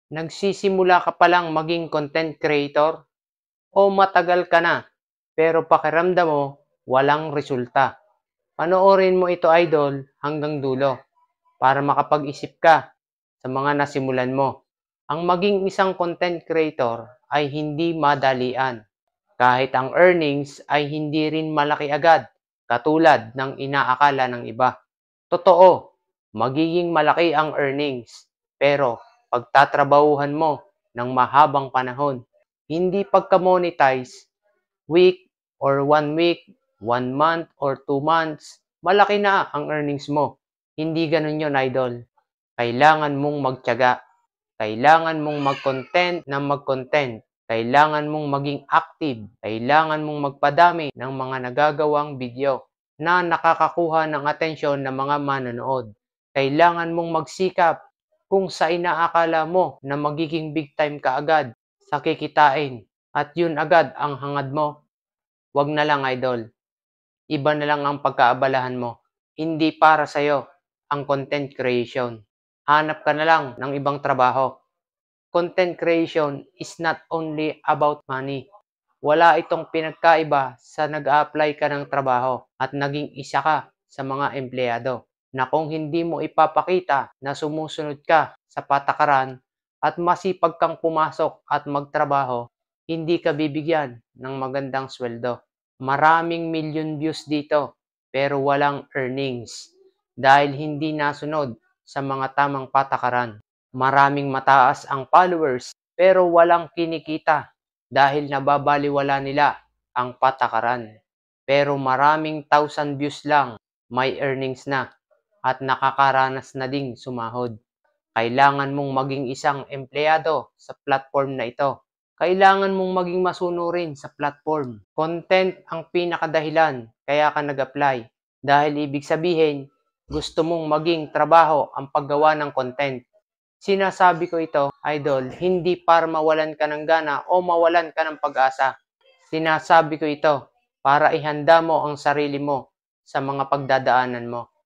Nagsisimula ka palang maging content creator o matagal ka na pero pakiramdam mo walang resulta? Panoorin mo ito idol hanggang dulo para makapag-isip ka sa mga nasimulan mo. Ang maging isang content creator ay hindi madalian. Kahit ang earnings ay hindi rin malaki agad katulad ng inaakala ng iba. Totoo, magiging malaki ang earnings, pero pagtatrabahuhan mo ng mahabang panahon, hindi pagka-monetize, week or 1 week, 1 month or 2 months, malaki na ang earnings mo. Hindi ganun yun, idol. Kailangan mong magtiyaga. Kailangan mong mag-content na mag-content. Kailangan mong maging active. Kailangan mong magpadami ng mga nagagawang video na nakakakuha ng atensyon ng mga manonood. Kailangan mong magsikap kung sa inaakala mo na magiging big time ka agad sa kikitain at yun agad ang hangad mo. Wag na lang idol. Iba na lang ang pagkaabalahan mo. Hindi para sa'yo ang content creation. Hanap ka na lang ng ibang trabaho. Content creation is not only about money. Wala itong pinagkaiba sa nag-a-apply ka ng trabaho at naging isa ka sa mga empleyado na kung hindi mo ipapakita na sumusunod ka sa patakaran at masipag kang pumasok at magtrabaho, hindi ka bibigyan ng magandang sweldo. Maraming million views dito pero walang earnings dahil hindi nasunod sa mga tamang patakaran. Maraming mataas ang followers pero walang kinikita dahil nababaliwala nila ang patakaran. Pero maraming 1,000 views lang may earnings na at nakakaranas na ding sumahod. Kailangan mong maging isang empleyado sa platform na ito. Kailangan mong maging masunurin sa platform. Content ang pinakadahilan kaya ka nag-apply. Dahil ibig sabihin, gusto mong maging trabaho ang paggawa ng content. Sinasabi ko ito, idol, hindi para mawalan ka ng gana o mawalan ka ng pag-asa. Sinasabi ko ito para ihanda mo ang sarili mo sa mga pagdadaanan mo.